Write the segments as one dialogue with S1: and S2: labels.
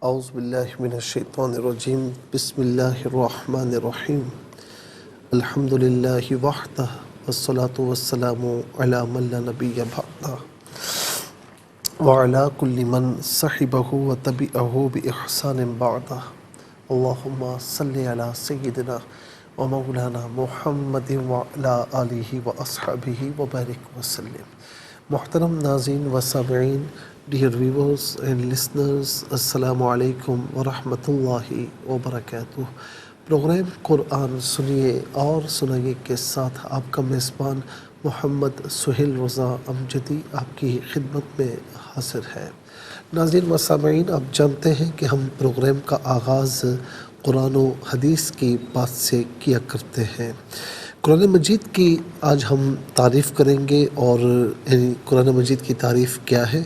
S1: اعوذ باللہ من الشیطان الرجیم بسم اللہ الرحمن الرحیم الحمد للہ وحدہ والصلاة والسلام علی من لا نبی بعدہ وعلی کل من صحبہ وتبعہ بإحسان بعدہ اللہم صلی علی سیدنا ومولانا محمد وعلی آلہ واصحابہ وبارک وسلم۔ محترم ناظرین و سامعین، ڈیئر ویورز اینڈ لسنرز، السلام علیکم ورحمۃ اللہ وبرکاتہ۔ پروگرام قرآن سنیے اور سنائیے کے ساتھ آپ کا میزبان محمد سہیل رضا امجدی آپ کی خدمت میں حاضر ہے۔ ناظرین و سامعین، آپ جانتے ہیں کہ ہم پروگرام کا آغاز قرآن و حدیث کی بات سے کیا کرتے ہیں۔ قرآن مجید کی آج ہم تعریف کریں گے، اور قرآن مجید کی تعریف کیا ہے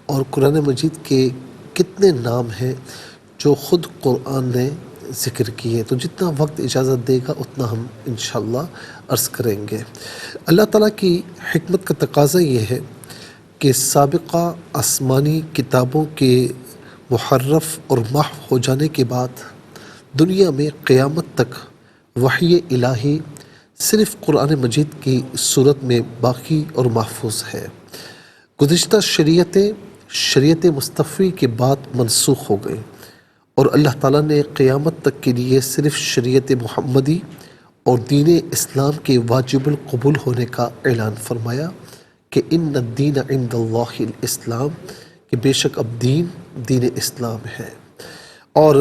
S1: اور قرآن مجید کے کتنے نام ہیں جو خود قرآن نے ذکر کیے۔ تو جتنا وقت اجازت دے گا اتنا ہم انشاءاللہ عرض کریں گے۔ اللہ تعالیٰ کی حکمت کا تقاضا یہ ہے کہ سابقہ آسمانی کتابوں کے محرف اور محو ہو جانے کے بعد دنیا میں قیامت تک وحی الہی صرف قرآن مجید کی صورت میں باقی اور محفوظ ہے۔ گزشتہ شریعت مصطفی کے بعد منسوخ ہو گئی، اور اللہ تعالیٰ نے قیامت تک کے لیے صرف شریعت محمدی اور دین اسلام کے واجب القبول ہونے کا اعلان فرمایا کہ ان الدین عند اللہ الاسلام، کہ بے شک اب دین اسلام ہے۔ اور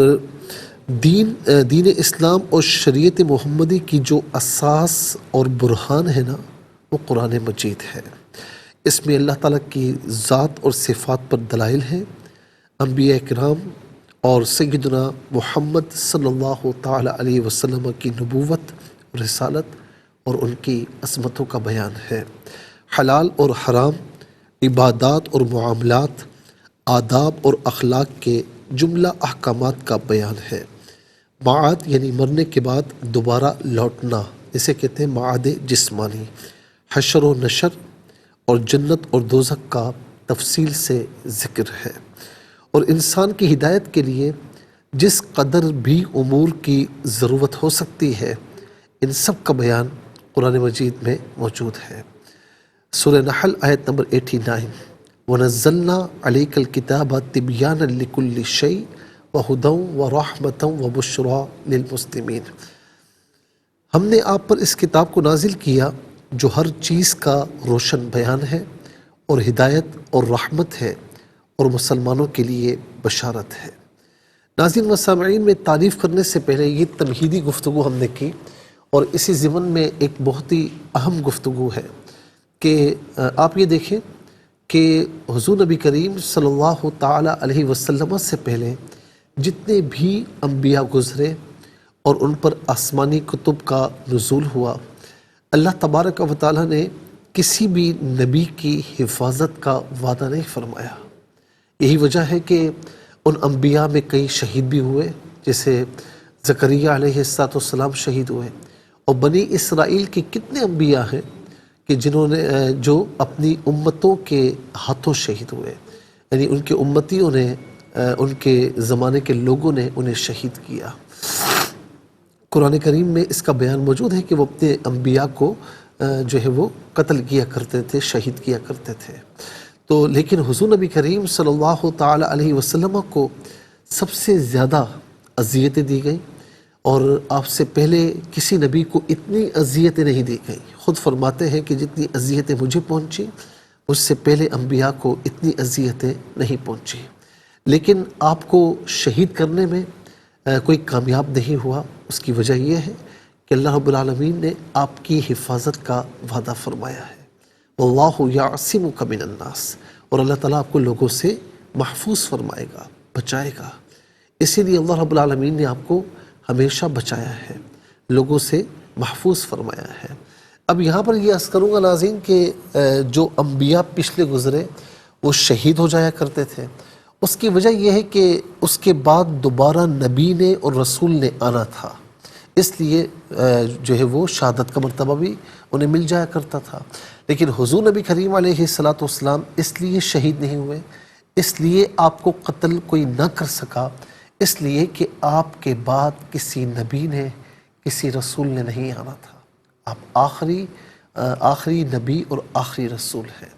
S1: دین اسلام اور شریعت محمدی کی جو اساس اور برہان ہے نا، وہ قرآن مجید ہے۔ اس میں اللہ تعالیٰ کی ذات اور صفات پر دلائل ہیں، انبیاء کرام اور سیدنا محمد صلی اللہ تعالیٰ علیہ وسلم کی نبوت، رسالت اور ان کی عظمتوں کا بیان ہے۔ حلال اور حرام، عبادات اور معاملات، آداب اور اخلاق کے جملہ احکامات کا بیان ہے۔ معاد یعنی مرنے کے بعد دوبارہ لوٹنا، اسے کہتے ہیں معاد جسمانی۔ حشر و نشر اور جنت اور دوزخ کا تفصیل سے ذکر ہے، اور انسان کی ہدایت کے لیے جس قدر بھی امور کی ضرورت ہو سکتی ہے، ان سب کا بیان قرآن مجید میں موجود ہے۔ سورہ نحل آیت نمبر 89، وَنَزَّلْنَا عَلَيْكَ الْكِتَابَ تِبْيَانًا لِكُلِّ شَيْءٍ وَهُدًى وَرَحْمَةً وَبُشْرَى لِلْمُسْلِمِينَ۔ ہم نے آپ پر اس کتاب کو نازل کیا جو ہر چیز کا روشن بیان ہے، اور ہدایت اور رحمت ہے، اور مسلمانوں کے لیے بشارت ہے۔ ناظرین و سامعین، میں تعریف کرنے سے پہلے یہ تمہیدی گفتگو ہم نے کی، اور اسی ضمن میں ایک بہت ہی اہم گفتگو ہے کہ آپ یہ دیکھیں کہ حضور نبی کریم صلی اللہ تعالیٰ علیہ وسلم سے پہلے جتنے بھی انبیاء گزرے اور ان پر آسمانی کتب کا نزول ہوا، اللہ تبارک و تعالیٰ نے کسی بھی نبی کی حفاظت کا وعدہ نہیں فرمایا۔ یہی وجہ ہے کہ ان انبیاء میں کئی شہید بھی ہوئے، جیسے زکریا علیہ السلام شہید ہوئے، اور بنی اسرائیل کے کتنے انبیاء ہیں کہ جو اپنی امتوں کے ہاتھوں شہید ہوئے، یعنی ان کے امتیوں نے، ان کے زمانے کے لوگوں نے انہیں شہید کیا۔ قرآن کریم میں اس کا بیان موجود ہے کہ وہ اپنے انبیاء کو جو ہے وہ قتل کیا کرتے تھے، شہید کیا کرتے تھے۔ تو لیکن حضور نبی کریم صلی اللہ تعالیٰ علیہ وسلم کو سب سے زیادہ اذیتیں دی گئیں، اور آپ سے پہلے کسی نبی کو اتنی اذیتیں نہیں دی گئیں۔ خود فرماتے ہیں کہ جتنی اذیتیں مجھے پہنچی، مجھ سے پہلے انبیاء کو اتنی اذیتیں نہیں پہنچی، لیکن آپ کو شہید کرنے میں کوئی کامیاب نہیں ہوا۔ اس کی وجہ یہ ہے کہ اللہ رب العالمین نے آپ کی حفاظت کا وعدہ فرمایا ہے، واللہ یعصمک من الناس، اور اللہ تعالیٰ آپ کو لوگوں سے محفوظ فرمائے گا، بچائے گا۔ اسی لیے اللہ رب العالمین نے آپ کو ہمیشہ بچایا ہے، لوگوں سے محفوظ فرمایا ہے۔ اب یہاں پر یہ عرض کروں گا ناظرین کہ جو انبیاء پچھلے گزرے وہ شہید ہو جایا کرتے تھے، اس کی وجہ یہ ہے کہ اس کے بعد دوبارہ نبی نے اور رسول نے آنا تھا، اس لیے جو ہے وہ شہادت کا مرتبہ بھی انہیں مل جایا کرتا تھا۔ لیکن حضور نبی کریم علیہ الصلاۃ والسلام اس لیے شہید نہیں ہوئے اس لیے آپ کو قتل کوئی نہ کر سکا، اس لیے کہ آپ کے بعد کسی نبی نے، کسی رسول نے نہیں آنا تھا۔ آپ آخری نبی اور آخری رسول ہیں،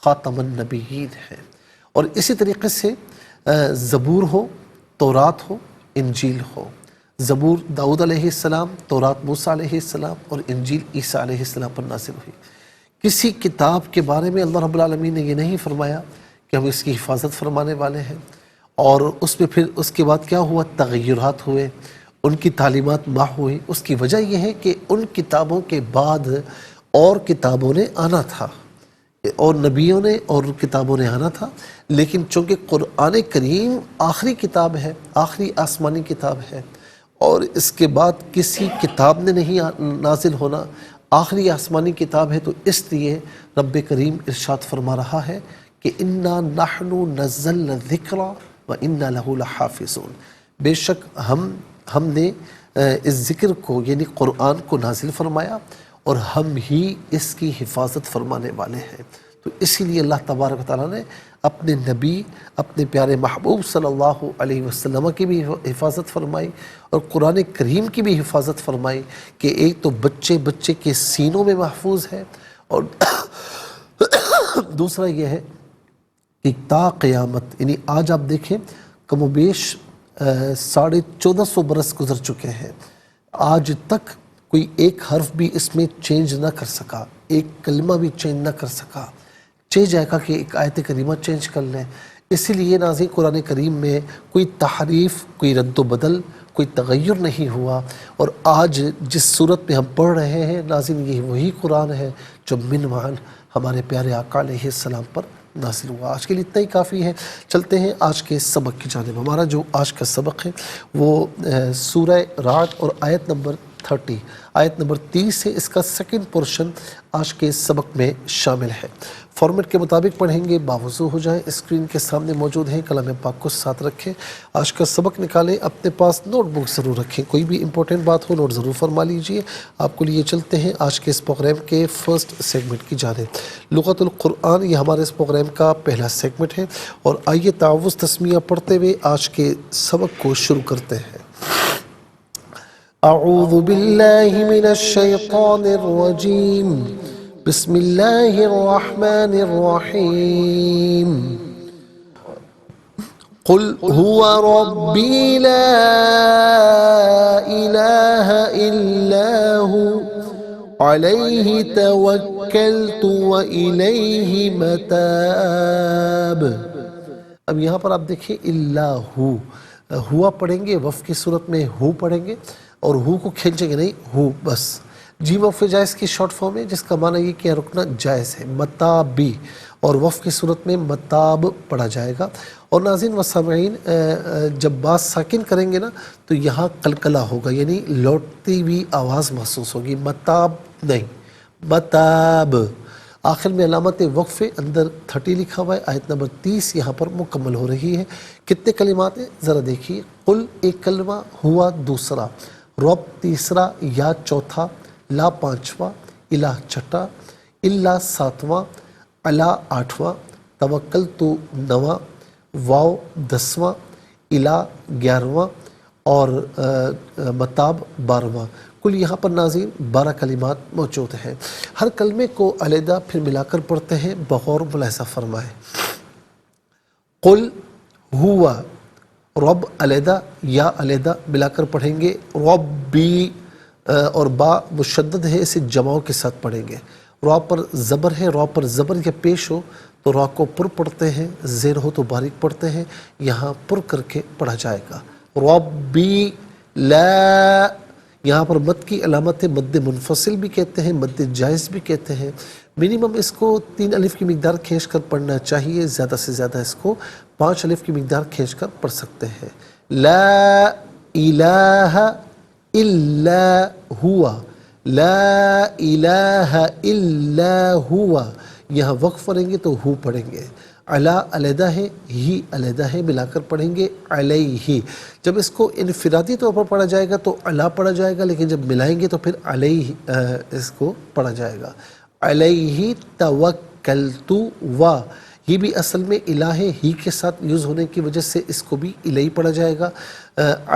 S1: خاتم النبیین ہیں۔ اور اسی طریقے سے زبور ہو، تورات ہو، انجیل ہو۔ زبور داؤد علیہ السلام، تورات موسیٰ علیہ السلام اور انجیل عیسیٰ علیہ السلام پر نازل ہوئی۔ کسی کتاب کے بارے میں اللہ رب العالمین نے یہ نہیں فرمایا کہ ہم اس کی حفاظت فرمانے والے ہیں، اور اس میں پھر اس کے بعد کیا ہوا، تغیرات ہوئے، ان کی تعلیمات محو ہوئی۔ اس کی وجہ یہ ہے کہ ان کتابوں کے بعد اور کتابوں نے آنا تھا، اور نبیوں نے اور کتابوں نے آنا تھا، لیکن چونکہ قرآن کریم آخری کتاب ہے، آخری آسمانی کتاب ہے، اور اس کے بعد کسی کتاب نے نہیں نازل ہونا، آخری آسمانی کتاب ہے، تو اس لیے رب کریم ارشاد فرما رہا ہے کہ اِنَّا نَحْنُ نَزَّلْنَا الذِّكْرَ وَإِنَّا لَهُ لَحَافِظُونَ، بے شک ہم نے اس ذکر کو یعنی قرآن کو نازل فرمایا اور ہم ہی اس کی حفاظت فرمانے والے ہیں۔ تو اسی لیے اللہ تبارک و تعالیٰ نے اپنے نبی، اپنے پیارے محبوب صلی اللہ علیہ وسلم کی بھی حفاظت فرمائی اور قرآن کریم کی بھی حفاظت فرمائی کہ ایک تو بچے کے سینوں میں محفوظ ہے، اور دوسرا یہ ہے کہ تا قیامت، یعنی آج آپ دیکھیں کم و بیش 1450 برس گزر چکے ہیں، آج تک کوئی ایک حرف بھی اس میں چینج نہ کر سکا، ایک کلمہ بھی چینج نہ کر سکا۔ چاہیے جائے گا کہ ایک آیت کریمہ چینج کر لیں۔ اسی لیے ناظرین قرآن کریم میں کوئی تحریف، کوئی رد و بدل، کوئی تغیر نہیں ہوا، اور آج جس صورت میں ہم پڑھ رہے ہیں ناظرین یہ وہی قرآن ہے جو من معن ہمارے پیارے آقا علیہ السلام پر نازل ہوا۔ آج کے لیے اتنا ہی کافی ہے، چلتے ہیں آج کے سبق کی جانب۔ ہمارا جو آج کا سبق ہے وہ سورہ رعد اور آیت نمبر 30، آیت نمبر 30 سے اس کا سیکنڈ پورشن آج کے سبق میں شامل ہے۔ فارمیٹ کے مطابق پڑھیں گے، باوضو ہو جائیں، اسکرین کے سامنے موجود ہیں، کلام پاک کو ساتھ رکھیں، آج کا سبق نکالیں، اپنے پاس نوٹ بک ضرور رکھیں، کوئی بھی امپورٹنٹ بات ہو نوٹ ضرور فرما لیجئے۔ آپ کو لیے چلتے ہیں آج کے اس پروگرام کے فرسٹ سیگمنٹ کی جانب۔ لغت القرآن یہ ہمارے اس پروگرام کا پہلا سیگمنٹ ہے، اور آئیے تعوذ تسمیہ پڑھتے ہوئے آج کے سبق کو شروع کرتے ہیں۔ اعوذ باللہ من الشیطان الرجیم، بسم اللہ الرحمن الرحیم۔ قل هو ربی لا الہ الا ہو علیہ توکلت وإلیہ متاب۔ اب یہاں پر آپ دیکھیں اللہ ہوا پڑھیں گے، وف کی صورت میں ہو پڑھیں گے، اور ہو کو کھینچیں گے نہیں، ہو بس۔ جی وف جائز کی شارٹ فارم ہے، جس کا معنی یہ کہ رکنا جائز ہے، متابی، اور وف کی صورت میں متاب پڑھا جائے گا۔ اور ناظرین و سامعین جب بات ساکن کریں گے نا تو یہاں قلقلہ ہوگا، یعنی لوٹتی ہوئی آواز محسوس ہوگی، متاب نہیں، متاب۔ آخر میں علامت وقف اندر 30 لکھا ہوا ہے، آیت نمبر 30 یہاں پر مکمل ہو رہی ہے۔ کتنے کلمات ہیں ذرا دیکھیے، قل ایک کلمہ، ہوا دوسرا، رب تیسرا، یا چوتھا، لا پانچواں، الہ چھٹا، اللہ ساتواں، علا آٹھواں، توکلت نواں، واو 10واں، الہ 11واں، اور متاب 12واں۔ کل یہاں پر ناظرین 12 کلمات موجود ہیں۔ ہر کلمے کو علیحدہ پھر ملا کر پڑھتے ہیں، بغور ملاحظہ فرمائیں۔ قل ہوا، رب علیحدہ، یا علیحدہ ملا کر پڑھیں گے، ربی، اور با مشدد ہے، اسے جماؤں کے ساتھ پڑھیں گے۔ را پر زبر ہے، را پر زبر یا پیش ہو تو را کو پر پڑھتے ہیں، زیر ہو تو باریک پڑھتے ہیں، یہاں پر کر کے پڑھا جائے گا۔ ربی لا، یہاں پر مد کی علامت ہے، مد منفصل بھی کہتے ہیں، مد جائز بھی کہتے ہیں۔ منیمم اس کو 3 الف کی مقدار کھینچ کر پڑھنا چاہیے، زیادہ سے زیادہ اس کو 5 الف کی مقدار کھینچ کر پڑھ سکتے ہیں۔ لا الہ الا ہوا، لا الہ الا ہوا، یہاں وقف پڑھیں گے تو ہو پڑھیں گے۔ علا علیحدہ ہے، ہی علیحدہ ہے، ملا کر پڑھیں گے علیہ۔ جب اس کو انفرادی طور پر پڑھا جائے گا تو علا پڑھا جائے گا، لیکن جب ملائیں گے تو پھر علیہ اس کو پڑھا جائے گا۔ علیہ توکلت و، یہ بھی اصل میں الہ ہی کے ساتھ یوز ہونے کی وجہ سے اس کو بھی الہی پڑھا جائے گا.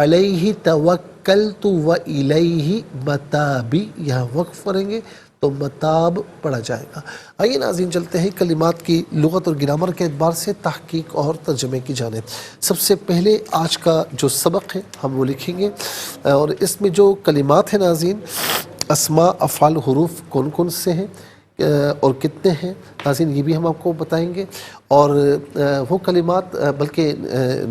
S1: علیہ توکلت و الیہ متابی، یہاں وقف کریں گے تو متاب پڑھا جائے گا. آئیے ناظرین چلتے ہیں کلمات کی لغت اور گرامر کے اعتبار سے تحقیق اور ترجمے کی جانب. سب سے پہلے آج کا جو سبق ہے ہم وہ لکھیں گے، اور اس میں جو کلمات ہیں ناظرین، اسماء افعال حروف کون کون سے ہیں اور کتنے ہیں ناظرین، یہ بھی ہم آپ کو بتائیں گے. اور وہ کلمات بلکہ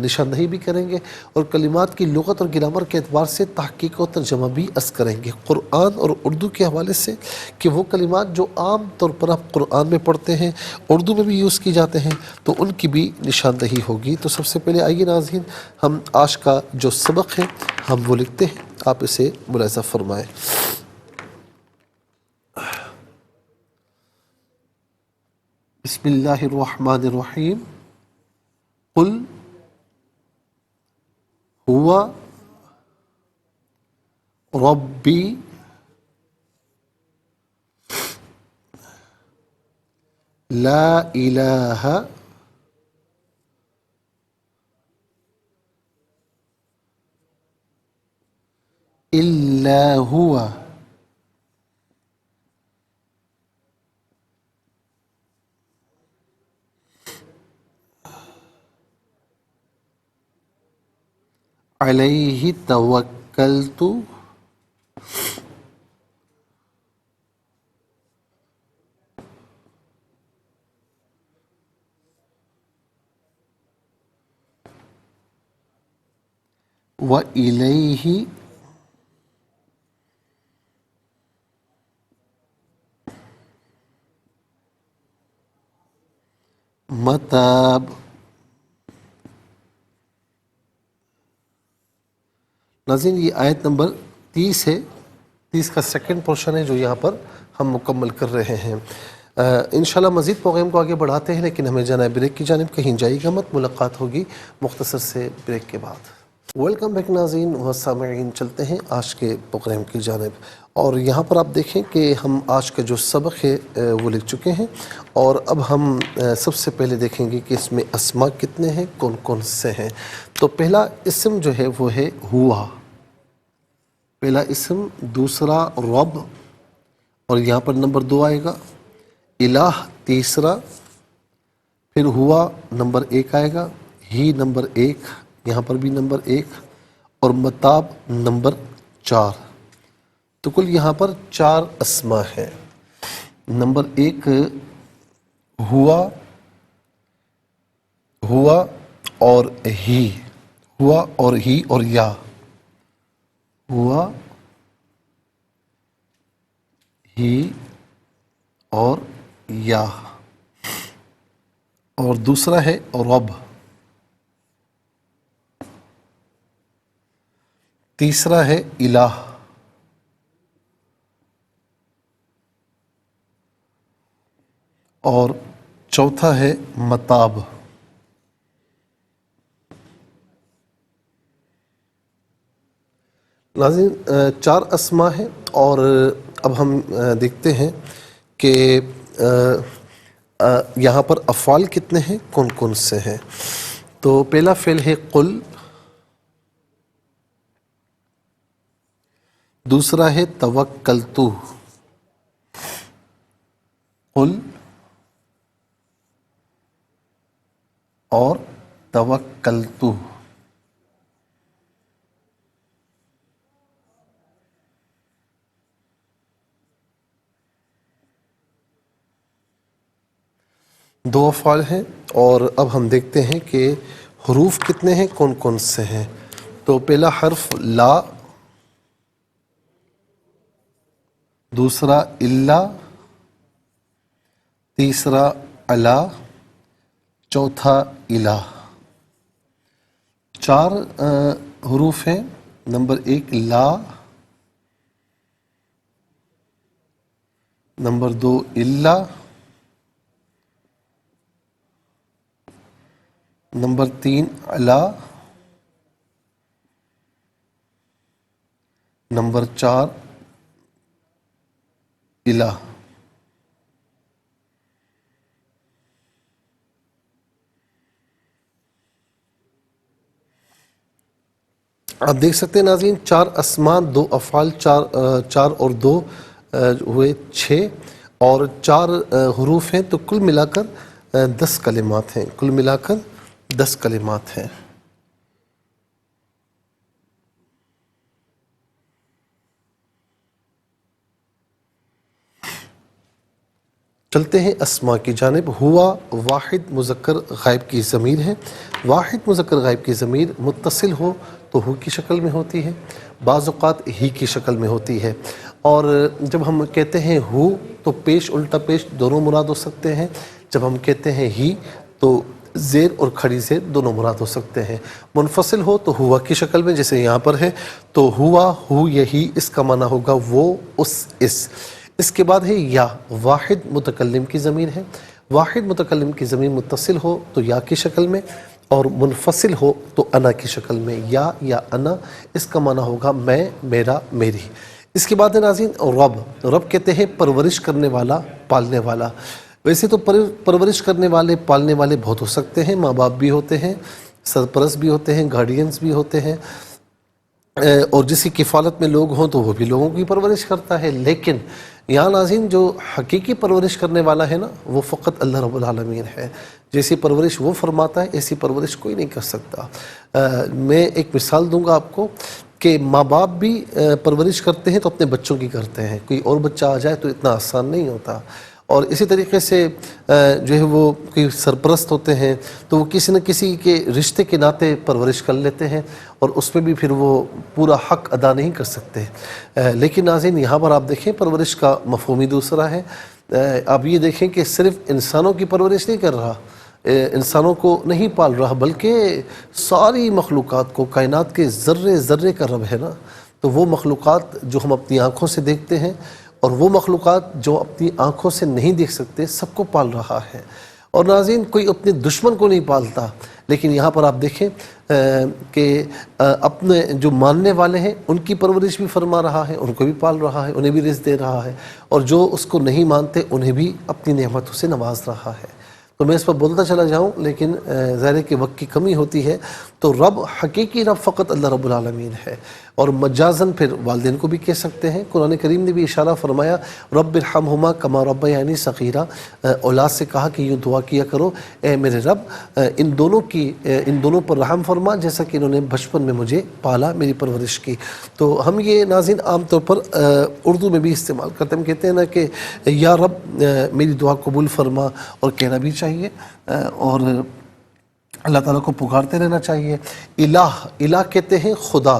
S1: نشاندہی بھی کریں گے، اور کلمات کی لغت اور گرامر کے اعتبار سے تحقیق و ترجمہ بھی عرض کریں گے قرآن اور اردو کے حوالے سے، کہ وہ کلمات جو عام طور پر آپ قرآن میں پڑھتے ہیں، اردو میں بھی یوز کی جاتے ہیں، تو ان کی بھی نشاندہی ہوگی. تو سب سے پہلے آئیے ناظرین ہم آج کا جو سبق ہے ہم وہ لکھتے ہیں، آپ اسے ملاحظہ فرمائیں. بسم اللہ الرحمن الرحیم. قل ہوا ربی لا الہ الا ہوا علیہ توکلت و الیہ متاب. ناظرین یہ آیت نمبر 30 ہے، 30 کا سیکنڈ پورشن ہے جو یہاں پر ہم مکمل کر رہے ہیں. انشاءاللہ مزید پروگرام کو آگے بڑھاتے ہیں، لیکن ہمیں جانا ہے بریک کی جانب. کہیں جائیے گا مت، ملاقات ہوگی مختصر سے بریک کے بعد. ویلکم بیک ناظرین و سامعین، چلتے ہیں آج کے پروگرام کی جانب. اور یہاں پر آپ دیکھیں کہ ہم آج کا جو سبق ہے وہ لکھ چکے ہیں، اور اب ہم سب سے پہلے دیکھیں گے کہ اس میں اسماء کتنے ہیں، کون کون سے ہیں. تو پہلا اسم جو ہے وہ ہے ہوا، پہلا اسم. دوسرا رب، اور یہاں پر نمبر 2 آئے گا. الہ تیسرا، پھر ہوا نمبر 1 آئے گا. ہی نمبر 1، یہاں پر بھی نمبر 1، اور متاب نمبر 4. تو کل یہاں پر 4 اسماء ہیں. نمبر 1 ہوا، ہوا اور ہی، ہوا اور ہی اور یا، ہوا ہی اور یا. اور دوسرا ہے رب، تیسرا ہے الہ، اور چوتھا ہے متاب. ناظرین 4 اسماء ہیں، اور اب ہم دیکھتے ہیں کہ یہاں پر افعال کتنے ہیں، کون کون سے ہیں. تو پہلا فعل ہے قل، دوسرا ہے توکلت، قل اور توکلت. دو افعال ہیں، اور اب ہم دیکھتے ہیں کہ حروف کتنے ہیں، کون کون سے ہیں. تو پہلا حرف لا، دوسرا الا، تیسرا الا، چوتھا الہ. 4 حروف ہیں. نمبر 1 لا، نمبر 2 الا، نمبر 3 الا، نمبر 4 الہ. آپ دیکھ سکتے ہیں ناظرین 4 اسماء 2 افعال 4 اور 2 ہوئے 6 اور 4 حروف ہیں، تو کل ملا کر 10 کلمات ہیں، کل ملا کر 10 کلمات ہیں۔ چلتے ہیں اسماء کی جانب۔ ہوا واحد مذکر غائب کی ضمیر ہے۔ واحد مذکر غائب کی ضمیر متصل ہو تو ہو کی شکل میں ہوتی ہے، بعض اوقات ہی کی شکل میں ہوتی ہے، اور جب ہم کہتے ہیں ہو تو پیش الٹا پیش دونوں مراد ہو سکتے ہیں، جب ہم کہتے ہیں ہی تو زیر اور کھڑی زیر دونوں مراد ہو سکتے ہیں۔ منفصل ہو تو ہوا کی شکل میں، جیسے یہاں پر ہے تو ہوا ہو یہی، اس کا معنی ہوگا وہ اس۔ اس کے بعد ہے یا، واحد متکلم کی ضمیر ہے۔ واحد متکلم کی ضمیر متصل ہو تو یا کی شکل میں، اور منفصل ہو تو انا کی شکل میں، یا انا، اس کا معنی ہوگا میں، میرا، میری۔ اس کے بعد ہے ناظرین رب۔ رب کہتے ہیں پرورش کرنے والا، پالنے والا۔ ویسے تو پرورش کرنے والے، پالنے والے بہت ہو سکتے ہیں، ماں باپ بھی ہوتے ہیں، سرپرست بھی ہوتے ہیں، گارڈینز بھی ہوتے ہیں، اور جس کی کفالت میں لوگ ہوں تو وہ بھی لوگوں کی پرورش کرتا ہے، لیکن یہاں ناظرین جو حقیقی پرورش کرنے والا ہے نا، وہ فقط اللہ رب العالمین ہے۔ جیسی پرورش وہ فرماتا ہے ایسی پرورش کوئی نہیں کر سکتا۔ میں ایک مثال دوں گا آپ کو کہ ماں باپ بھی پرورش کرتے ہیں تو اپنے بچوں کی کرتے ہیں، کوئی اور بچہ آ جائے تو اتنا آسان نہیں ہوتا۔ اور اسی طریقے سے جو ہے وہ کوئی سرپرست ہوتے ہیں تو وہ کسی نہ کسی کے رشتے کے ناطے پرورش کر لیتے ہیں، اور اس میں بھی پھر وہ پورا حق ادا نہیں کر سکتے۔ لیکن ناظرین یہاں پر آپ دیکھیں پرورش کا مفہوم ہی دوسرا ہے۔ آپ یہ دیکھیں کہ صرف انسانوں کی پرورش نہیں کر رہا، انسانوں کو نہیں پال رہا، بلکہ ساری مخلوقات کو، کائنات کے ذرے ذرے کا رب ہے نا، تو وہ مخلوقات جو ہم اپنی آنکھوں سے دیکھتے ہیں اور وہ مخلوقات جو اپنی آنکھوں سے نہیں دیکھ سکتے، سب کو پال رہا ہے۔ اور ناظرین کوئی اپنے دشمن کو نہیں پالتا، لیکن یہاں پر آپ دیکھیں کہ اپنے جو ماننے والے ہیں ان کی پرورش بھی فرما رہا ہے، ان کو بھی پال رہا ہے، انہیں بھی رزق دے رہا ہے، اور جو اس کو نہیں مانتے انہیں بھی اپنی نعمتوں سے نواز رہا ہے۔ تو میں اس پر بولتا چلا جاؤں، لیکن ظاہر ہے کہ وقت کی کمی ہوتی ہے، تو رب، حقیقی رب فقط اللہ رب العالمین ہے، اور مجازن پھر والدین کو بھی کہہ سکتے ہیں۔ قرآن کریم نے بھی اشارہ فرمایا رب ارحمہما کما ربیانی صغیرا، اولاد سے کہا کہ یوں دعا کیا کرو اے میرے رب ان دونوں پر رحم فرما جیسا کہ انہوں نے بچپن میں مجھے پالا، میری پرورش کی۔ تو ہم یہ ناظرین عام طور پر اردو میں بھی استعمال کرتے ہیں، ہم کہتے ہیں نا کہ یا رب میری دعا قبول فرما، اور کہنا بھی چاہیے، اور اللہ تعالیٰ کو پکارتے رہنا چاہیے۔ الہ کہتے ہیں خدا۔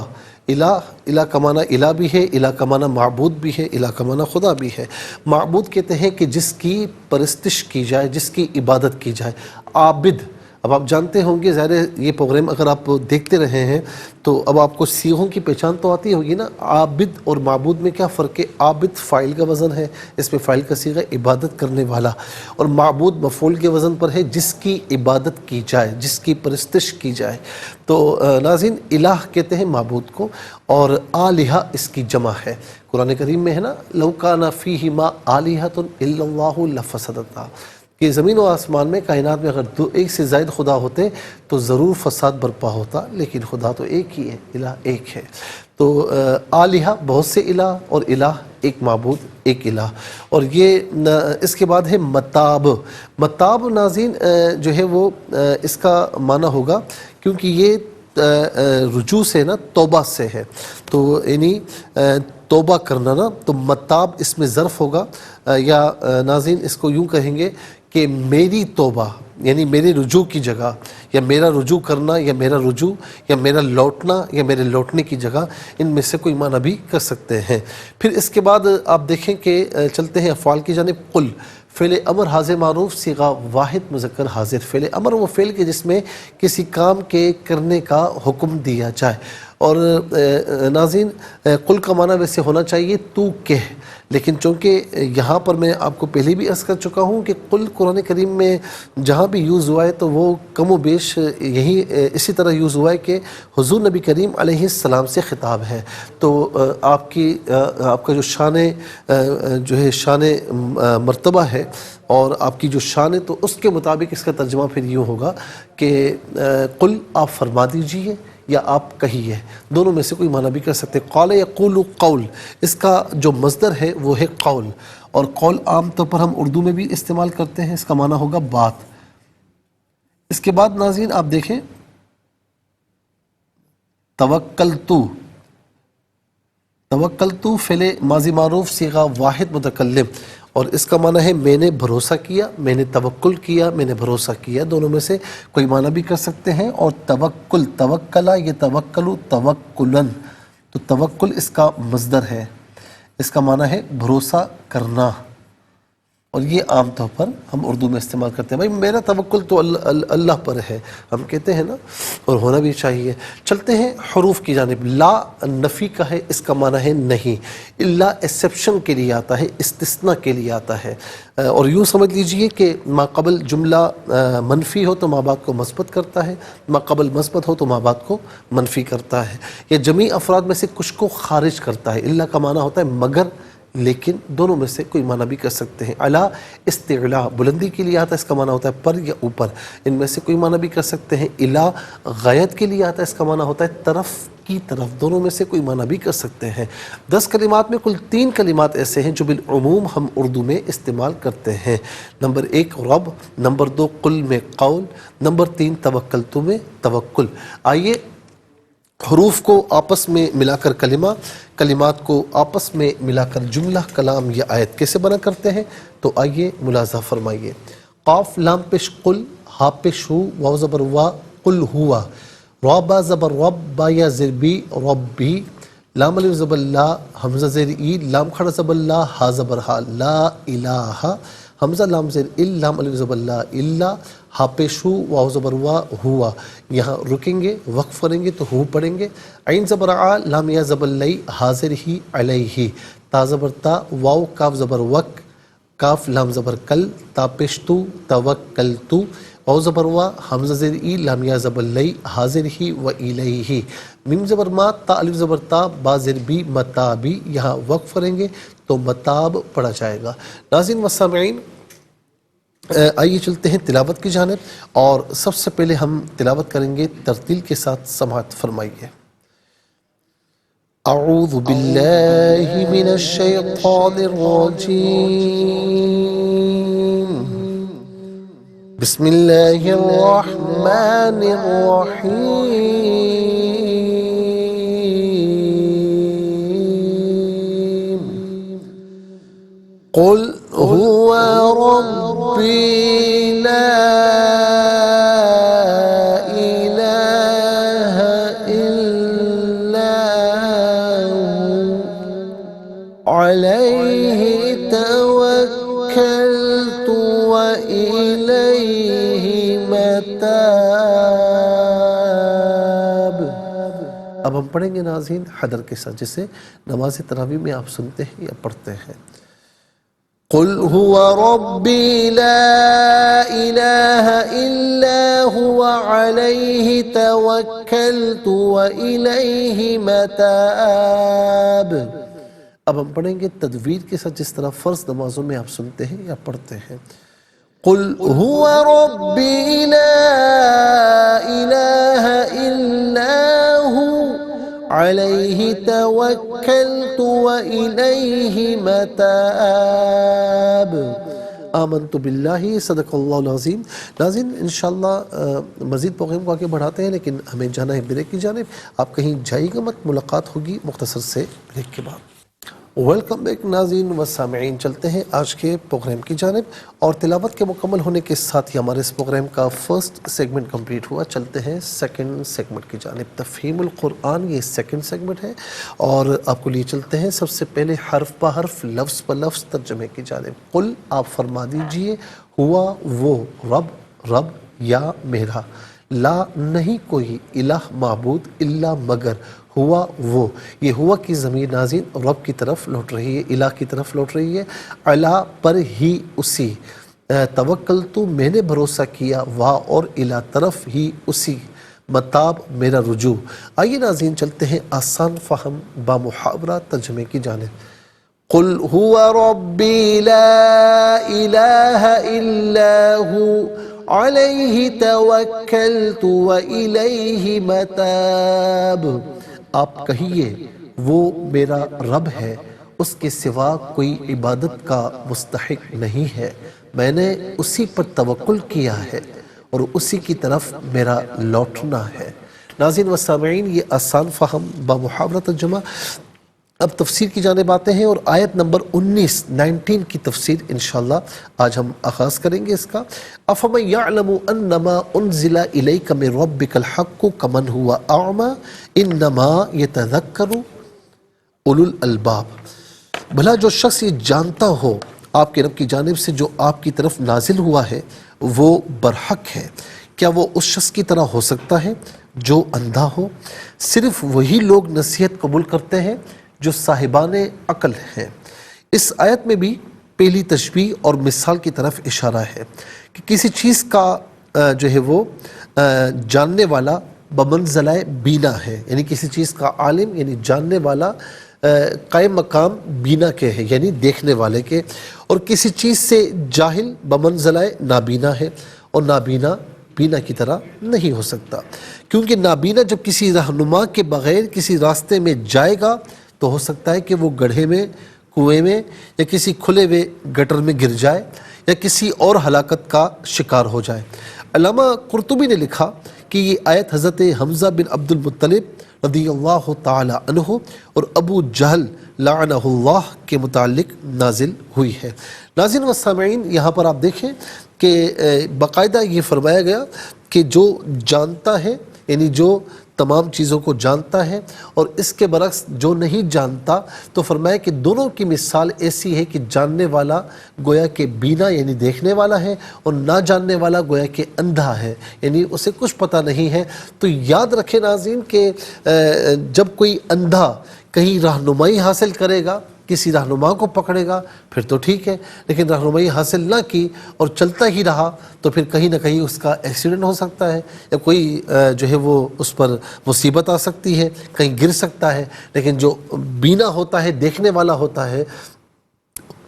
S1: الہ کا معنی الہ بھی ہے، الہ کا معنی معبود بھی ہے، الہ کا معنی خدا بھی ہے۔ معبود کہتے ہیں کہ جس کی پرستش کی جائے، جس کی عبادت کی جائے۔ عابد، اب آپ جانتے ہوں گے، ظاہر یہ پروگرام اگر آپ دیکھتے رہے ہیں تو اب آپ کو صیغوں کی پہچان تو آتی ہوگی نا۔ عابد اور معبود میں کیا فرق ہے؟ عابد فاعل کا وزن ہے، اس میں فاعل کا صیغہ عبادت کرنے والا، اور معبود مفعول کے وزن پر ہے جس کی عبادت کی جائے، جس کی پرستش کی جائے۔ تو ناظرین الہ کہتے ہیں معبود کو، اور آلہہ اس کی جمع ہے۔ قرآن کریم میں ہے نا لو کان فیہما آلہۃ الا اللہ لفسدتا، کہ زمین و آسمان میں، کائنات میں اگر ایک سے زائد خدا ہوتے تو ضرور فساد برپا ہوتا، لیکن خدا تو ایک ہی ہے، الہ ایک ہے۔ تو آلہہ بہت سے الہ، اور الہ ایک معبود، ایک الہ۔ اور یہ اس کے بعد ہے متاب۔ متاب ناظرین جو ہے وہ اس کا معنی ہوگا، کیونکہ یہ رجوع سے نا، توبہ سے ہے، تو یعنی توبہ کرنا نا، تو متاب اس میں ظرف ہوگا، یا ناظرین اس کو یوں کہیں گے کہ میری توبہ، یعنی میرے رجوع کی جگہ، یا میرا رجوع کرنا، یا میرا رجوع، یا میرا لوٹنا، یا میرے لوٹنے کی جگہ، ان میں سے کوئی معنی بھی کر سکتے ہیں۔ پھر اس کے بعد آپ دیکھیں کہ چلتے ہیں افعال کی جانب۔ قل، فعل امر حاضر معروف، صیغہ واحد مذکر حاضر۔ فعل امر وہ فعل کے جس میں کسی کام کے کرنے کا حکم دیا جائے، اور ناظرین قل کا معنی ویسے ہونا چاہیے تو کہہ، لیکن چونکہ یہاں پر میں آپ کو پہلے بھی عرض کر چکا ہوں کہ قل قرآن کریم میں جہاں بھی یوز ہوا ہے تو وہ کم و بیش یہی اسی طرح یوز ہوا ہے کہ حضور نبی کریم علیہ السلام سے خطاب ہے. تو آپ کا جو شان مرتبہ ہے اور آپ کی جو شان ہے تو اس کے مطابق اس کا ترجمہ پھر یوں ہوگا کہ قل آپ فرما دیجئے یا آپ کہیے، دونوں میں سے کوئی معنی بھی کر سکتے. قال یقول قول، اس کا جو مصدر ہے وہ ہے قول، اور قول عام طور پر ہم اردو میں بھی استعمال کرتے ہیں، اس کا معنی ہوگا بات. اس کے بعد ناظرین آپ دیکھیں توکلتو فعل ماضی معروف صیغہ واحد متکلم، اور اس کا معنی ہے میں نے بھروسہ کیا، میں نے توکل کیا، میں نے بھروسہ کیا. دونوں میں سے کوئی معنی بھی کر سکتے ہیں. اور توکلا یہ توکلو توکلن، تو توکل اس کا مصدر ہے، اس کا معنی ہے بھروسہ کرنا، اور یہ عام طور پر ہم اردو میں استعمال کرتے ہیں. بھائی میرا توکل تو اللہ پر ہے، ہم کہتے ہیں نا، اور ہونا بھی چاہیے. چلتے ہیں حروف کی جانب. لا نفی کا ہے، اس کا معنی ہے نہیں. الا ایکسیپشن کے لیے آتا ہے، استثناء کے لیے آتا ہے. اور یوں سمجھ لیجئے کہ ما قبل جملہ منفی ہو تو ما بعد کو مثبت کرتا ہے، ما قبل مثبت ہو تو ما بعد کو منفی کرتا ہے. یہ جمیع افراد میں سے کچھ کو خارج کرتا ہے. الا کا معنی ہوتا ہے مگر، لیکن دونوں میں سے کوئی معنی بھی کر سکتے ہیں. علا استعلاء بلندی کے لیے آتا ہے، اس کا معنی ہوتا ہے پر یا اوپر، ان میں سے کوئی معنی بھی کر سکتے ہیں. الا غایت کے لیے آتا ہے، اس کا معنی ہوتا ہے طرف کی طرف، دونوں میں سے کوئی معنی بھی کر سکتے ہیں. 10 کلمات میں کل 3 کلمات ایسے ہیں جو بالعموم ہم اردو میں استعمال کرتے ہیں. نمبر 1 رب، نمبر 2 قل میں قول، نمبر 3 توکلتو میں توکل. آئیے حروف کو آپس میں ملا کر کلمات کو آپس میں ملا کر جملہ، کلام یا آیت کیسے بنا کرتے ہیں، تو آئیے ملاحظہ فرمائیے. قاف لام پیش قل، ہا پیش ہو، واو زبر وا قل ہوا، را با زبر رب، با یا زر بی ربی، لام الف زبر لا، حمزہ زیر ای، لام کھڑا زبر لا، ہا زبر ہا، لا الہ، حمزہ لام زیر ال، لام الف زبر لا الا، ہا پیش ہو، واو زبر وا ہوا. یہاں رکیں گے، وقف کریں گے تو ہو پڑھیں گے. عین زبر آ، لام یا زبر لئی، حاضر ہی علیہ، تا زبر تا، واو کاف زبر وک، کاف لام زبر کل، تا پیش تو، توکلتو، واو زبر وا، حمزہ زیر ای، لام یا زبر لئی، حاضر ہی و الیہ، میم زبر ما، تا الف زبر تا، با زیر بی متابی. یہاں وقف کریں گے تو متاب پڑھا جائے گا. ناظرین و سامعین، آئیے چلتے ہیں تلاوت کی جانب، اور سب سے پہلے ہم تلاوت کریں گے ترتیل کے ساتھ. سماعت فرمائیے. اعوذ باللہ من الشیطان الرجیم، بسم اللہ الرحمن الرحیم. قل هو ربی لا الہ الا هو علیہ توکلت والیہ متاب. اب ہم پڑھیں گے ناظرین حدر کے ساتھ، جسے نماز تراویح میں آپ سنتے ہیں یا پڑھتے ہیں. قل هو ربی لا الہ الا هو علیہ توکلت والیہ متاب. اب ہم پڑھیں گے تدویر کے ساتھ، جس طرح فرض نمازوں میں آپ سنتے ہیں یا پڑھتے ہیں. قل هو ربی لا الہ الا هو علیہ توکلت والیہ متاب. آمنت باللہ. صدق اللہ العظیم. ناظرین انشاءاللہ مزید پروگرام کو آگے بڑھاتے ہیں، لیکن ہمیں جانا ہے بریک کی جانب. آپ کہیں جائیے گا مت، ملاقات ہوگی مختصر سے بریک کے بعد. ویلکم بیک ناظرین و سامعین، چلتے ہیں آج کے پروگرام کی جانب، اور تلاوت کے مکمل ہونے کے ساتھ ہی ہمارے اس پروگرام کا فرسٹ سیگمنٹ کمپلیٹ ہوا. چلتے ہیں سیکنڈ سیگمنٹ کی جانب. تفہیم القرآن یہ سیکنڈ سیگمنٹ ہے، اور آپ کو لیے چلتے ہیں سب سے پہلے حرف بہ حرف، لفظ بہ لفظ ترجمے کی جانب. قل آپ فرما دیجئے، ہوا وہ رب، رب یا میرا. لا نہیں کوئی الہ معبود الا مگر ہوا وہ. یہ ہوا کی ضمیر ناظرین رب کی طرف لوٹ رہی ہے، الہ کی طرف لوٹ رہی ہے. علا پر ہی اسی، توکل تو میں نے بھروسہ کیا، وا اور الہ طرف ہی اسی، متاب میرا رجوع. آئیے ناظرین چلتے ہیں آسان فہم با محاورہ ترجمے کی جانب. قل هو ربی لا الہ الا ہو علیہ توکلت والیہ متاب. آپ کہیے وہ میرا رب ہے، اس کے سوا کوئی عبادت کا مستحق نہیں ہے، میں نے اسی پر توکل کیا ہے اور اسی کی طرف میرا لوٹنا ہے. ناظرین و سامعین، یہ آسان فہم با محاورہ ترجمہ. اب تفسیر کی جانب آتے ہیں اور آیت نمبر 19 کی تفسیر انشاءاللہ آج ہم آغاز کریں گے اس کا. افمن یعلم انما انزل الیک من ربک الحق کمن هو اعمی انما یتذکر اولو الالباب. بھلا جو شخص یہ جانتا ہو آپ کے رب کی جانب سے جو آپ کی طرف نازل ہوا ہے وہ برحق ہے، کیا وہ اس شخص کی طرح ہو سکتا ہے جو اندھا ہو؟ صرف وہی لوگ نصیحت قبول کرتے ہیں جو صاحبان عقل ہیں. اس آیت میں بھی پہلی تشبیہ اور مثال کی طرف اشارہ ہے کہ کسی چیز کا جو ہے وہ جاننے والا بمنزلہ بینا ہے، یعنی کسی چیز کا عالم یعنی جاننے والا قائم مقام بینا کے ہے یعنی دیکھنے والے کے، اور کسی چیز سے جاہل بمنزلہ نابینا ہے، اور نابینا بینا کی طرح نہیں ہو سکتا، کیونکہ نابینا جب کسی رہنما کے بغیر کسی راستے میں جائے گا تو ہو سکتا ہے کہ وہ گڑھے میں، کنویں میں یا کسی کھلے ہوئے گٹر میں گر جائے یا کسی اور ہلاکت کا شکار ہو جائے. علامہ قرطبی نے لکھا کہ یہ آیت حضرت حمزہ بن عبد المطلب رضی اللہ تعالی عنہ اور ابو جہل لعنہ اللہ کے متعلق نازل ہوئی ہے. ناظرین و سامعین، یہاں پر آپ دیکھیں کہ باقاعدہ یہ فرمایا گیا کہ جو جانتا ہے یعنی جو تمام چیزوں کو جانتا ہے، اور اس کے برعکس جو نہیں جانتا، تو فرمایا کہ دونوں کی مثال ایسی ہے کہ جاننے والا گویا کہ بینا یعنی دیکھنے والا ہے، اور نہ جاننے والا گویا کہ اندھا ہے یعنی اسے کچھ پتہ نہیں ہے. تو یاد رکھیں ناظرین کہ جب کوئی اندھا کہیں رہنمائی حاصل کرے گا، کسی رہنما کو پکڑے گا پھر تو ٹھیک ہے، لیکن رہنمائی حاصل نہ کی اور چلتا ہی رہا تو پھر کہیں نہ کہیں اس کا ایکسیڈنٹ ہو سکتا ہے یا کوئی جو ہے وہ اس پر مصیبت آ سکتی ہے، کہیں گر سکتا ہے. لیکن جو بینا ہوتا ہے، دیکھنے والا ہوتا ہے،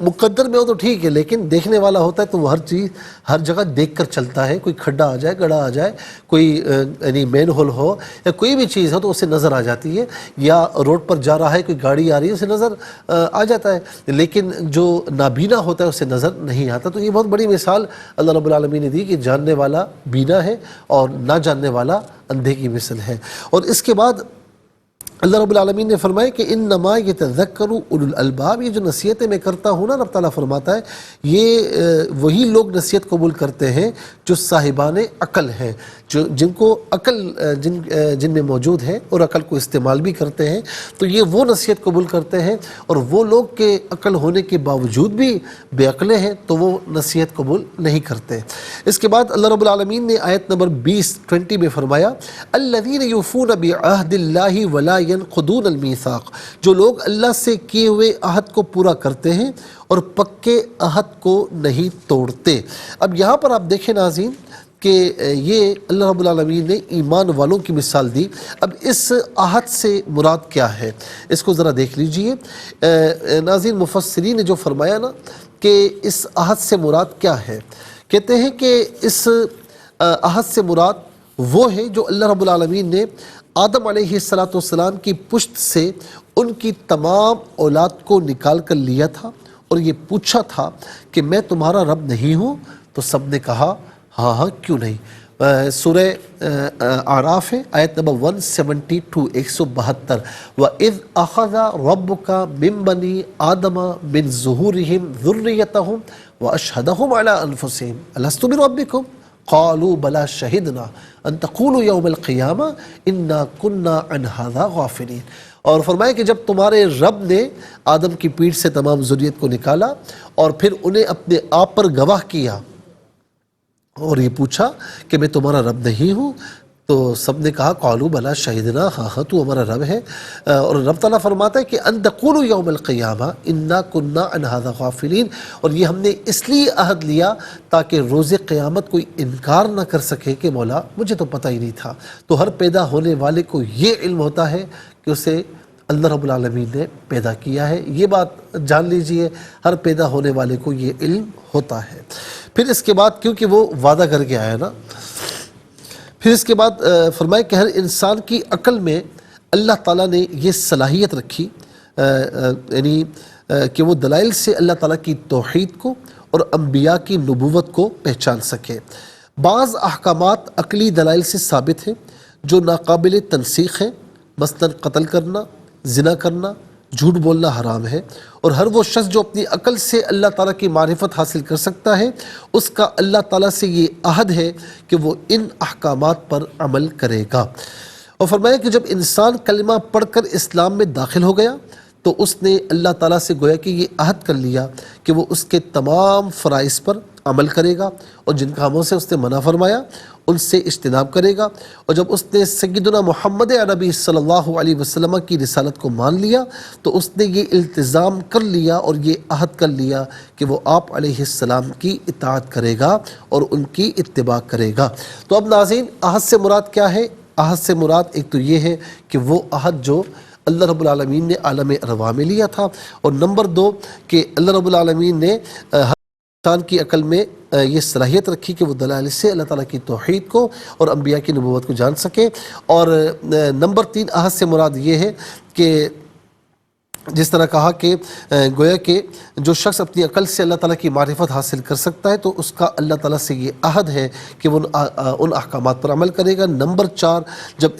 S1: مقدر میں ہو تو ٹھیک ہے، لیکن دیکھنے والا ہوتا ہے تو وہ ہر چیز ہر جگہ دیکھ کر چلتا ہے. کوئی کھڈا آ جائے، گڑھا آ جائے، کوئی یعنی مین ہول ہو یا کوئی بھی چیز ہو تو اسے نظر آ جاتی ہے، یا روڈ پر جا رہا ہے کوئی گاڑی آ رہی ہے اسے نظر آ جاتا ہے، لیکن جو نابینا ہوتا ہے اسے نظر نہیں آتا. تو یہ بہت بڑی مثال اللہ رب العالمین نے دی کہ جاننے والا بینا ہے اور نہ جاننے والا اندھے کی مثل ہے. اور اس کے بعد اللہ رب العالمین نے فرمایا کہ انما یتذکر اولو الالباب. یہ جو نصیحتیں میں کرتا ہوں نا، رب تعالیٰ فرماتا ہے یہ وہی لوگ نصیحت قبول کرتے ہیں جو صاحبان عقل ہیں، جن کو عقل جن میں موجود ہے اور عقل کو استعمال بھی کرتے ہیں. تو یہ وہ نصیحت قبول کرتے ہیں، اور وہ لوگ کے عقل ہونے کے باوجود بھی بے عقلے ہیں تو وہ نصیحت قبول نہیں کرتے. اس کے بعد اللہ رب العالمین نے آیت نمبر 20 میں فرمایا الذین یوفون بعہد اللہ ولا ينقضون المیثاق. جو لوگ اللہ سے کیے ہوئے عہد کو پورا کرتے ہیں اور پکے عہد کو نہیں توڑتے. اب یہاں پر آپ دیکھیں ناظرین کہ یہ اللہ رب العالمین نے ایمان والوں کی مثال دی. اب اس عہد سے مراد کیا ہے اس کو ذرا دیکھ لیجئے. ناظرین مفسرین نے جو فرمایا نا کہ اس عہد سے مراد کیا ہے، کہتے ہیں کہ اس عہد سے مراد وہ ہے جو اللہ رب العالمین نے آدم علیہ السلام کی پشت سے ان کی تمام اولاد کو نکال کر لیا تھا اور یہ پوچھا تھا کہ میں تمہارا رب نہیں ہوں؟ تو سب نے کہا ہاں ہاں کیوں نہیں. سورہ اعراف ہے آیت نمبر 172 172. وَإِذْ أَخَذَ رَبُّكَ مِن بَنِي آدَمَ مِن ظُهُورِهِمْ ذُرِّيَّتَهُمْ وَأَشْهَدَهُمْ عَلَىٰ أَنفُسِهِمْ أَلَسْتُ بِرَبِّكُمْ قَالُوا بَلَىٰ شَهِدْنَا أَن تَقُولُوا يَوْمَ الْقِيَامَةِ إِنَّا كُنَّا عَنْ هَٰذَا غَافِلِينَ. اور فرمایا کہ جب تمہارے رب نے آدم کی پیٹھ سے تمام ذریت کو نکالا اور پھر انہیں اپنے آپ پر گواہ کیا اور یہ پوچھا کہ میں تمہارا رب نہیں ہوں؟ تو سب نے کہا قالوا بلا شہدنا، ہاں ہاں تو ہمارا رب ہے۔ اور رب تعالیٰ فرماتا ہے کہ ان تقولوا یوم القیامہ انا کنا عن ھذا غافلین، اور یہ ہم نے اس لیے عہد لیا تاکہ روز قیامت کوئی انکار نہ کر سکے کہ مولا مجھے تو پتہ ہی نہیں تھا۔ تو ہر پیدا ہونے والے کو یہ علم ہوتا ہے کہ اسے اللہ رب العالمین نے پیدا کیا ہے، یہ بات جان لیجئے، ہر پیدا ہونے والے کو یہ علم ہوتا ہے۔ پھر اس کے بعد کیونکہ وہ وعدہ کر کے آیا نا، پھر اس کے بعد فرمائے کہ ہر انسان کی عقل میں اللہ تعالیٰ نے یہ صلاحیت رکھی، یعنی کہ وہ دلائل سے اللہ تعالیٰ کی توحید کو اور انبیاء کی نبوت کو پہچان سکے۔ بعض احکامات عقلی دلائل سے ثابت ہیں جو ناقابل تنسیخ ہیں، مثلا قتل کرنا، زنا کرنا، جھوٹ بولنا حرام ہے، اور ہر وہ شخص جو اپنی عقل سے اللہ تعالیٰ کی معرفت حاصل کر سکتا ہے اس کا اللہ تعالیٰ سے یہ عہد ہے کہ وہ ان احکامات پر عمل کرے گا۔ اور فرمایا کہ جب انسان کلمہ پڑھ کر اسلام میں داخل ہو گیا تو اس نے اللہ تعالیٰ سے گویا کہ یہ عہد کر لیا کہ وہ اس کے تمام فرائض پر عمل کرے گا، اور جن کاموں سے اس نے منع فرمایا ان سے اجتناب کرے گا۔ اور جب اس نے سیدنا محمد عربی صلی اللہ علیہ وسلم کی رسالت کو مان لیا تو اس نے یہ التزام کر لیا اور یہ عہد کر لیا کہ وہ آپ علیہ السلام کی اطاعت کرے گا اور ان کی اتباع کرے گا۔ تو اب ناظرین، عہد سے مراد کیا ہے؟ عہد سے مراد ایک تو یہ ہے کہ وہ عہد جو اللہ رب العالمین نے عالم ارواح میں لیا تھا، اور نمبر دو کہ اللہ رب العالمین نے ہر انسان کی عقل میں یہ صلاحیت رکھی کہ وہ دلائل سے اللہ تعالیٰ کی توحید کو اور انبیاء کی نبوت کو جان سکے۔ اور نمبر تین عہد سے مراد یہ ہے کہ جس طرح کہا کہ گویا کہ جو شخص اپنی عقل سے اللہ تعالیٰ کی معرفت حاصل کر سکتا ہے تو اس کا اللہ تعالیٰ سے یہ عہد ہے کہ وہ ان احکامات پر عمل کرے گا۔ نمبر چار، جب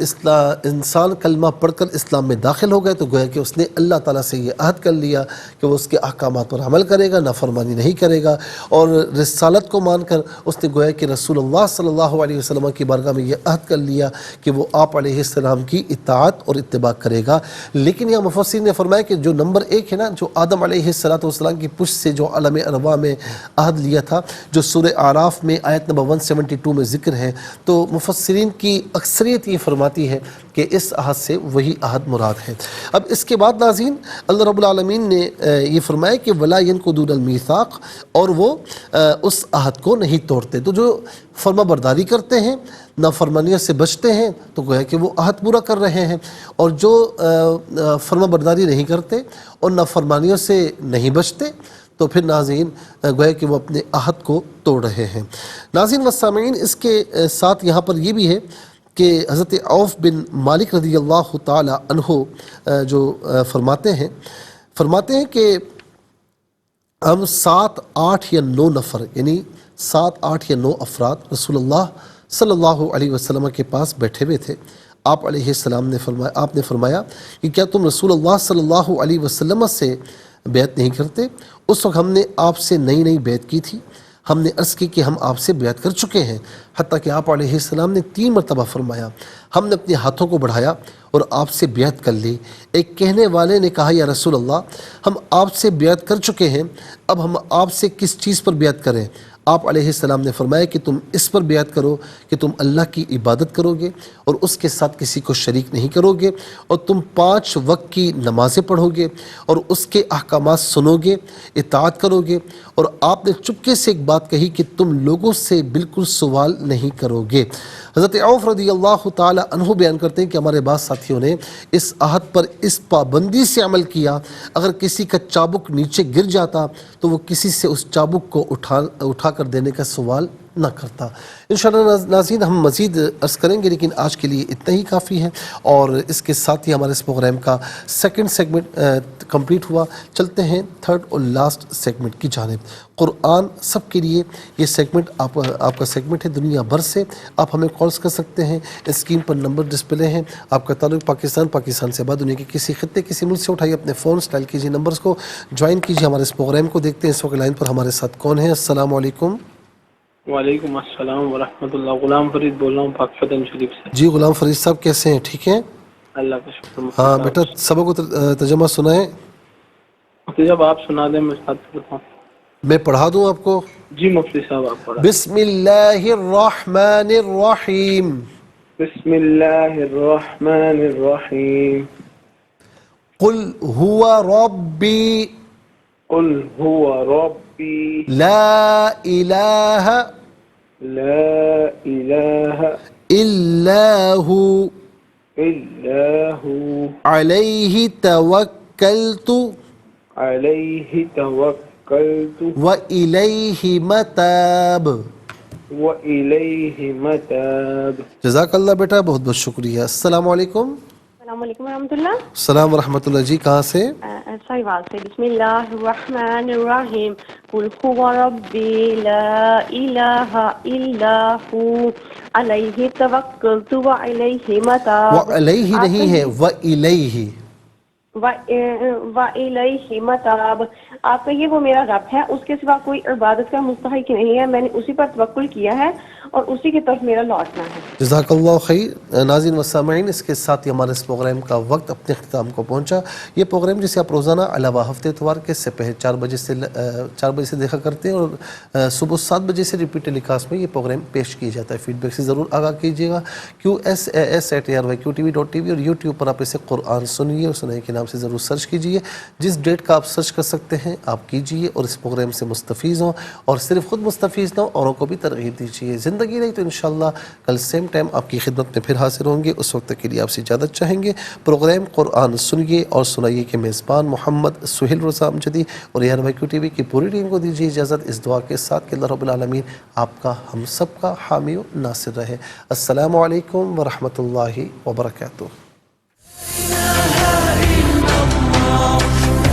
S1: انسان کلمہ پڑھ کر اسلام میں داخل ہو گئے تو گویا کہ اس نے اللہ تعالیٰ سے یہ عہد کر لیا کہ وہ اس کے احکامات پر عمل کرے گا، نافرمانی نہیں کرے گا، اور رسالت کو مان کر اس نے گویا کہ رسول اللہ صلی اللہ علیہ وسلم کی بارگاہ میں یہ عہد کر لیا کہ وہ آپ علیہ السلام کی اطاعت اور اتباع کرے گا۔ لیکن یہاں مفسرین نے فرمایا کہ جو نمبر ایک ہے نا، جو آدم علیہ السلام کی پشت سے جو عالم ارواح میں عہد لیا تھا، جو سورہ اعراف میں آیت نمبر 172 میں ذکر ہے، تو مفسرین کی اکثریت یہ فرماتی ہے کہ اس عہد سے وہی عہد مراد ہے۔ اب اس کے بعد ناظرین، اللہ رب العالمین نے یہ فرمایا کہ وَلَا يَنْقُضُونَ الْمِيثَاقَ، اور وہ اس عہد کو نہیں توڑتے۔ تو جو فرما برداری کرتے ہیں، نافرمانیوں سے بچتے ہیں، تو گویا کہ وہ عہد پورا کر رہے ہیں، اور جو فرما برداری نہیں کرتے اور نافرمانیوں سے نہیں بچتے تو پھر ناظرین گویا کہ وہ اپنے عہد کو توڑ رہے ہیں۔ ناظرین و سامعین، اس کے ساتھ یہاں پر یہ بھی ہے کہ حضرت عوف بن مالک رضی اللہ تعالی عنہ جو فرماتے ہیں کہ ہم 7، 8 یا 9 نفر، یعنی 7، 8 یا 9 افراد رسول اللہ صلی اللہ علیہ وسلم کے پاس بیٹھے ہوئے تھے۔ آپ علیہ السلام نے فرمایا کہ کیا تم رسول اللہ صلی اللہ علیہ وسلم سے بیعت نہیں کرتے؟ اس وقت ہم نے آپ سے نئی بیعت کی تھی، ہم نے عرض کی کہ ہم آپ سے بیعت کر چکے ہیں، حتیٰ کہ آپ علیہ السلام نے 3 مرتبہ فرمایا ہم نے اپنے ہاتھوں کو بڑھایا اور آپ سے بیعت کر لی۔ ایک کہنے والے نے کہا یا رسول اللہ، ہم آپ سے بیعت کر چکے ہیں، اب ہم آپ سے کس چیز پر بیعت کریں؟ آپ علیہ السلام نے فرمایا کہ تم اس پر بیعت کرو کہ تم اللہ کی عبادت کرو گے اور اس کے ساتھ کسی کو شریک نہیں کرو گے، اور تم 5 وقت کی نمازیں پڑھو گے اور اس کے احکامات سنو گے، اطاعت کرو گے، اور آپ نے چپکے سے ایک بات کہی کہ تم لوگوں سے بالکل سوال نہیں کرو گے۔ حضرت عوف رضی اللہ تعالی عنہ بیان کرتے ہیں کہ ہمارے بعض ساتھیوں نے اس عہد پر اس پابندی سے عمل کیا، اگر کسی کا چابک نیچے گر جاتا تو وہ کسی سے اس چابک کو اٹھا کر دینے کا سوال نہ کرتا۔ انشاءاللہ ناظرین ہم مزید عرض کریں گے، لیکن آج کے لیے اتنا ہی کافی ہے، اور اس کے ساتھ ہی ہمارے اس پروگرام کا 2nd سیگمنٹ کمپلیٹ ہوا۔ چلتے ہیں 3rd اور لاسٹ سیگمنٹ کی جانب، قرآن سب کے لیے۔ یہ سیگمنٹ آپ کا سیگمنٹ ہے، دنیا بھر سے آپ ہمیں کالز کر سکتے ہیں، اسکرین پر نمبر ڈسپلے ہیں۔ آپ کا تعلق پاکستان سے بعد دنیا کے کسی خطے کسی ملک سے اٹھائیے، اپنے فون اسٹائل کیجیے، نمبرز کو جوائن کیجیے، ہمارے اس پروگرام کو دیکھتے ہیں۔ اس وقت لائن پر ہمارے ساتھ کون ہے؟ السلام علیکم۔
S2: وعلیکم السلام ورحمۃ اللہ۔ غلام فرید بول رہا ہوں پاکستان شریف سے۔
S1: جی غلام فرید صاحب کیسے ہیں؟ ٹھیک ہیں؟
S2: اللہ کا شکر۔
S1: ہاں بیٹا سبق کو ترجمہ سنائیں۔
S2: جب آپ سنا دیں میں ساتھ کرتا ہوں۔
S1: میں پڑھا دوں آپ کو؟
S2: جی مفتی صاحب آپ پڑھا.
S1: بسم اللہ الرحمن الرحیم.
S2: بسم اللہ الرحمن الرحیم.
S1: قل هو ربی
S2: قل هو ربی
S1: لا الہ
S2: لا الہ
S1: الا ہو
S2: الا هو
S1: علیہ توکلت
S2: علیہ توکلت
S1: وإلیہ متاب.
S2: وإلیہ متاب.
S1: جزاک اللہ بیٹا، بہت بہت شکریہ. السلام علیکم.
S3: السلام علیکم ورحمۃ اللہ.
S1: السلام ورحمۃ اللہ. جی کہاں سے؟
S3: ساہیوال سے. بسم اللہ الرحمن الرحیم. قل هو ربی لا الہ الا هو علیہ توکلت وعلیہ متاب.
S1: وعلیہ نہیں ہے، وإلیہ.
S3: وَإِلَيْهِ مَتَابٌ. آپ کا یہ وہ میرا رب ہے، اس کے سوا کوئی عبادت کا مستحق نہیں ہے، میں نے اسی پر توکل کیا ہے اور اسی کی طرف میرا لوٹنا ہے.
S1: جزاک اللہ خیر. ناظرین و سامعین، اس کے ساتھ ہی ہمارے اس پروگرام کا وقت اپنے اختتام کو پہنچا. یہ پروگرام جسے آپ روزانہ علاوہ ہفتے اتوار کے سپہر 4 بجے سے دیکھا کرتے ہیں اور صبح 7 بجے سے ریپیٹ ٹیلی کاسٹ میں یہ پروگرام پیش کیا جاتا ہے. فیڈ بیک سے ضرور آگاہ کیجیے گا. QSAS@ARYQTV.tv اور یوٹیوب پر آپ اسے قرآن سنیے اور سنائی کے نام سے ضرور سرچ کیجیے. جس ڈیٹ کا آپ سرچ کر سکتے ہیں آپ کیجیے اور اس پروگرام سے مستفیض ہوں، اور صرف خود مستفیض نہ ہوں، اوروں کو بھی ترغیب دیجیے. زندگی رہی تو انشاءاللہ کل سیم ٹائم آپ کی خدمت میں پھر حاضر ہوں گے. اس وقت کے لیے آپ سے اجازت چاہیں گے. پروگرام قرآن سنیے اور سنائیے کے میزبان محمد سہیل رضا امجدی اور ARYQTV کی پوری ٹیم کو دیجیے اجازت اس دعا کے ساتھ کہ اللہ رب العالمین آپ کا ہم سب کا حامی و ناصر رہے. السلام علیکم ورحمۃ اللہ وبرکاتہ.